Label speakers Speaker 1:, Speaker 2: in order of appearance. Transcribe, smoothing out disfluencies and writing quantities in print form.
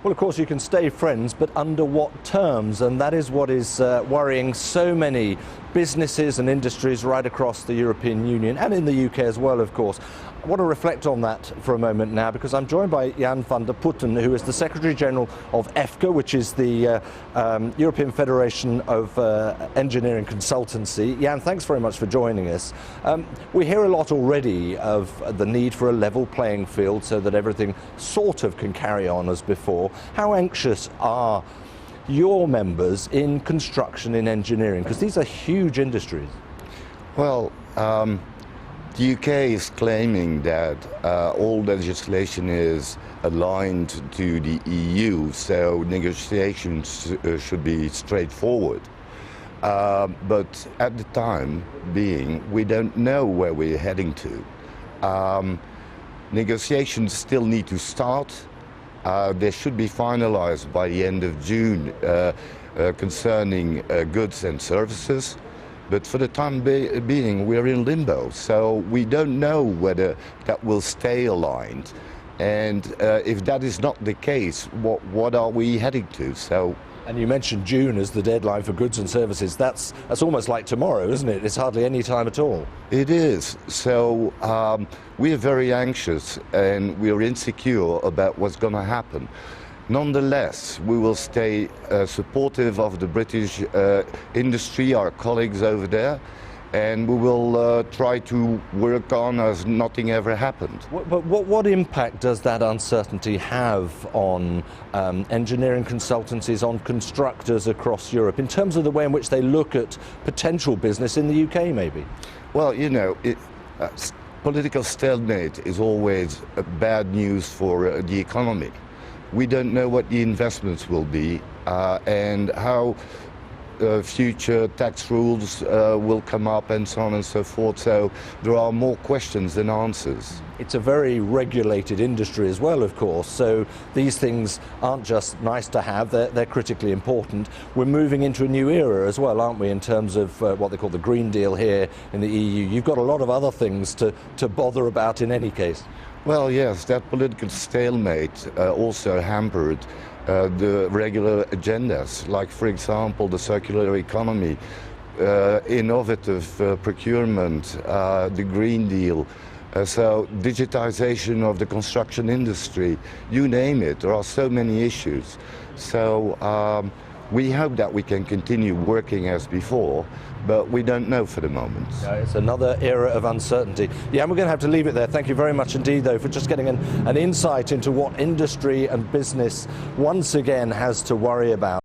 Speaker 1: Well, of course, you can stay friends, but under what terms? And that is what is worrying so many businesses and industries right across the European Union and in the UK as well, of course. I want to reflect on that for a moment now, because I'm joined by Jan van der Putten, who is the Secretary General of EFCA, which is the European Federation of Engineering Consultancy. Jan, thanks very much for joining us. We hear a lot already of the need for a level playing field so that everything sort of can carry on as before. How anxious are your members in construction, in engineering? Because these are huge industries.
Speaker 2: Well, the UK is claiming that all legislation is aligned to the EU, so negotiations should be straightforward. But at the time being, we don't know where we're heading to. Negotiations still need to start. They should be finalized by the end of June concerning goods and services. But for the time being, we're in limbo, so we don't know whether that will stay aligned. And if that is not the case, what are we heading to?
Speaker 1: And you mentioned June as the deadline for goods and services. That's almost like tomorrow, isn't it? It's hardly any time at all.
Speaker 2: It is. So we're very anxious and we're insecure about what's going to happen. Nonetheless, we will stay supportive of the British industry, our colleagues over there, and we will try to work on as nothing ever happened.
Speaker 1: But what impact does that uncertainty have on engineering consultancies, on constructors across Europe, in terms of the way in which they look at potential business in the UK, maybe?
Speaker 2: Well, you know, political stalemate is always bad news for the economy. We don't know what the investments will be and how future tax rules will come up and so on and so forth. So there are more questions than answers.
Speaker 1: It's a very regulated industry as well, of course, so these things aren't just nice to have, they're critically important. We're moving into a new era as well, aren't we, in terms of what they call the Green Deal here in the EU. You've got a lot of other things to bother about in any case.
Speaker 2: Well, yes, that political stalemate also hampered the regular agendas, like, for example, the circular economy, innovative procurement, the Green Deal, so digitization of the construction industry, you name it. There are so many issues. So we hope that we can continue working as before, but we don't know for the moment.
Speaker 1: It's another era of uncertainty. Yeah, and we're going to have to leave it there. Thank you very much indeed, though, for just getting an insight into what industry and business once again has to worry about.